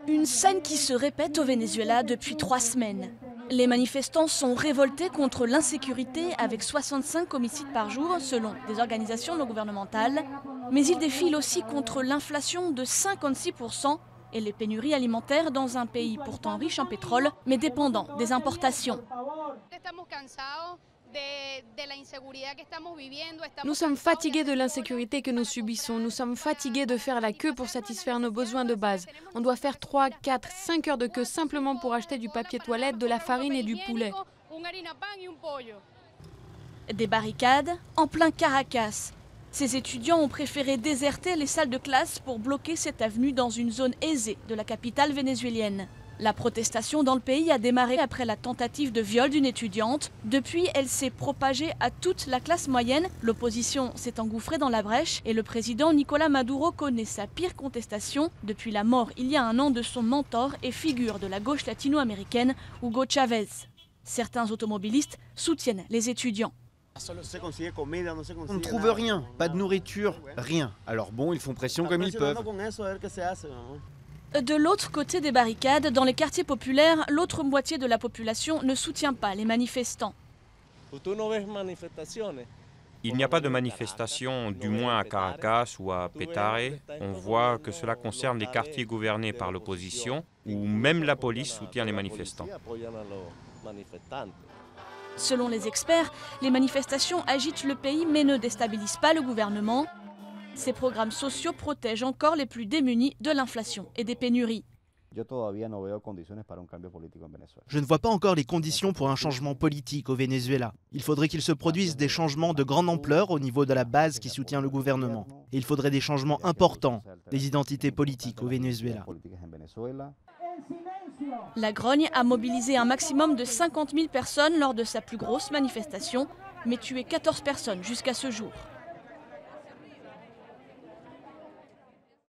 Une scène qui se répète au Venezuela depuis 3 semaines. Les manifestants sont révoltés contre l'insécurité avec 65 homicides par jour selon des organisations non gouvernementales. Mais ils défilent aussi contre l'inflation de 56% et les pénuries alimentaires dans un pays pourtant riche en pétrole mais dépendant des importations. Nous sommes fatigués de l'insécurité que nous subissons. Nous sommes fatigués de faire la queue pour satisfaire nos besoins de base. On doit faire 3, 4, 5 heures de queue simplement pour acheter du papier toilette, de la farine et du poulet. Des barricades en plein Caracas. Ces étudiants ont préféré déserter les salles de classe pour bloquer cette avenue dans une zone aisée de la capitale vénézuélienne. La protestation dans le pays a démarré après la tentative de viol d'une étudiante. Depuis, elle s'est propagée à toute la classe moyenne. L'opposition s'est engouffrée dans la brèche et le président Nicolás Maduro connaît sa pire contestation depuis la mort il y a 1 an de son mentor et figure de la gauche latino-américaine, Hugo Chávez. Certains automobilistes soutiennent les étudiants. On ne trouve rien, pas de nourriture, rien. Alors bon, ils font pression comme ils peuvent. De l'autre côté des barricades, dans les quartiers populaires, l'autre moitié de la population ne soutient pas les manifestants. Il n'y a pas de manifestation, du moins à Caracas ou à Petare. On voit que cela concerne les quartiers gouvernés par l'opposition, où même la police soutient les manifestants. Selon les experts, les manifestations agitent le pays mais ne déstabilisent pas le gouvernement. Ces programmes sociaux protègent encore les plus démunis de l'inflation et des pénuries. Je ne vois pas encore les conditions pour un changement politique au Venezuela. Il faudrait qu'il se produise des changements de grande ampleur au niveau de la base qui soutient le gouvernement. Et il faudrait des changements importants des identités politiques au Venezuela. La grogne a mobilisé un maximum de 50 000 personnes lors de sa plus grosse manifestation, mais tué 14 personnes jusqu'à ce jour.